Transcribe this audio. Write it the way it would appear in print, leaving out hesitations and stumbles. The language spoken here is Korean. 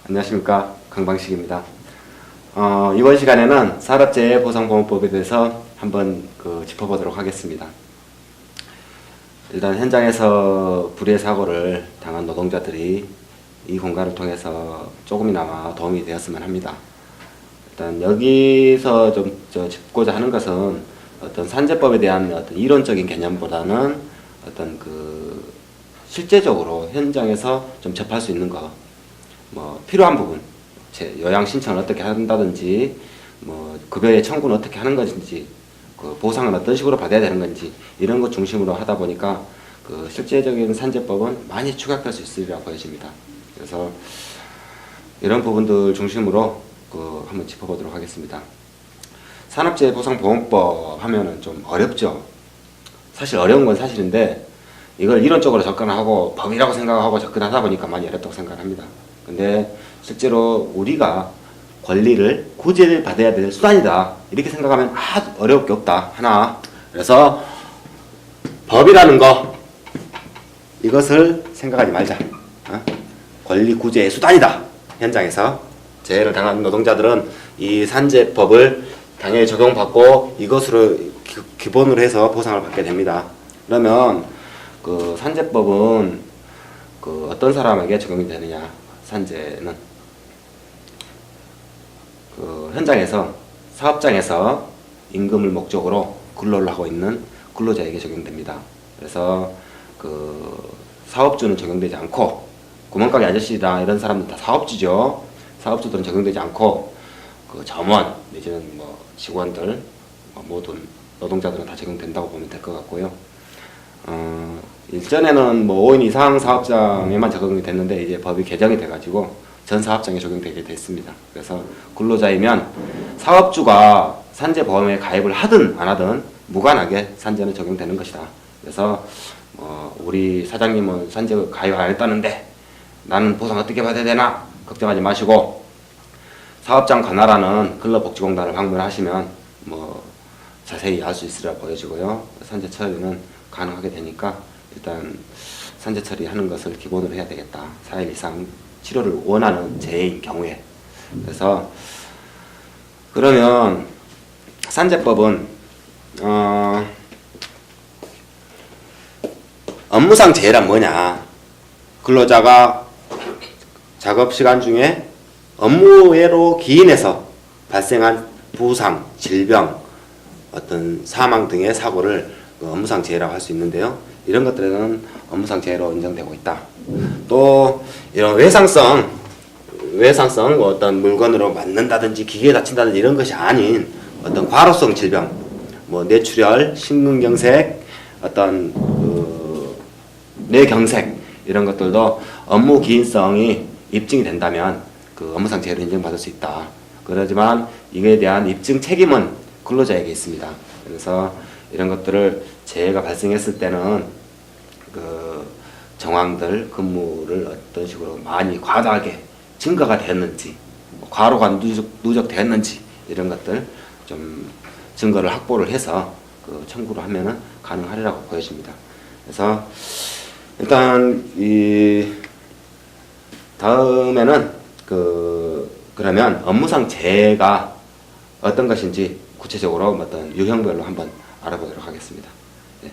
안녕하십니까, 강방식입니다. 이번 시간에는 산업재해보상보험법에 대해서 한번 짚어보도록 하겠습니다. 일단 현장에서 불의의 사고를 당한 노동자들이 이 공간을 통해서 조금이나마 도움이 되었으면 합니다. 일단 여기서 좀 짚고자 하는 것은 어떤 산재법에 대한 어떤 이론적인 개념보다는 어떤 실제적으로 현장에서 좀 접할 수 있는 거, 필요한 부분, 요양 신청을 어떻게 한다든지, 급여의 청구는 어떻게 하는 것인지, 보상은 어떤 식으로 받아야 되는 건지, 이런 것 중심으로 하다 보니까 실제적인 산재법은 많이 추격될 수 있으리라 보여집니다. 그래서 이런 부분들 중심으로 한번 짚어보도록 하겠습니다. 산업재해보상보험법 하면은 좀 어렵죠. 사실 어려운 건 사실인데, 이걸 이론적으로 접근하고 법이라고 생각하고 접근하다 보니까 많이 어렵다고 생각합니다. 근데 실제로 우리가 권리를 구제를 받아야 될 수단이다 이렇게 생각하면 아주 어려울 게 없다 하나. 그래서 법이라는 거 이것을 생각하지 말자. 권리 구제의 수단이다. 현장에서 재해를 당한 노동자들은 이 산재법을 당연히 적용받고 이것으로 기본으로 해서 보상을 받게 됩니다. 그러면 산재법은 어떤 사람에게 적용이 되느냐? 산재는 현장에서 사업장에서 임금을 목적으로 근로를 하고 있는 근로자에게 적용됩니다. 그래서 사업주는 적용되지 않고, 구멍가게 아저씨나 이런 사람들 다 사업주죠. 사업주들은 적용되지 않고 점원 내지는 직원들, 모든 노동자들은 다 적용된다고 보면 될 것 같고요. 일전에는 5인 이상 사업장에만 적용이 됐는데 이제 법이 개정이 돼가지고 전 사업장에 적용되게 됐습니다. 그래서 근로자이면 사업주가 산재보험에 가입을 하든 안 하든 무관하게 산재는 적용되는 것이다. 그래서 우리 사장님은 산재 가입 안 했다는데 나는 보상 어떻게 받아야 되나 걱정하지 마시고, 사업장 관할하는 근로복지공단을 방문하시면 자세히 알 수 있으리라 보여지고요. 산재 처리는 가능하게 되니까 일단 산재 처리하는 것을 기본으로 해야 되겠다. 4일 이상 치료를 원하는 재해인 경우에. 그래서 그러면 산재법은 업무상 재해란 뭐냐? 근로자가 작업시간 중에 업무외로 기인해서 발생한 부상, 질병, 어떤 사망 등의 사고를 업무상 재해라고 할 수 있는데요. 이런 것들은 업무상 재해로 인정되고 있다. 또 이런 외상성 어떤 물건으로 맞는다든지 기계에 다친다든지 이런 것이 아닌 어떤 과로성 질병, 뇌출혈, 심근경색, 어떤 뇌경색 이런 것들도 업무 기인성이 입증이 된다면 업무상 재해로 인정받을 수 있다. 그렇지만 이에 대한 입증 책임은 근로자에게 있습니다. 그래서 이런 것들을 재해가 발생했을 때는 정황들, 근무를 어떤 식으로 많이 과다하게 증가가 됐는지, 과로가 누적됐는지 이런 것들 좀 증거를 확보를 해서 청구를 하면은 가능하리라고 보여집니다. 그래서 일단 이 다음에는 그러면 업무상 재해가 어떤 것인지 구체적으로 어떤 유형별로 한번 알아보도록 하겠습니다. 네.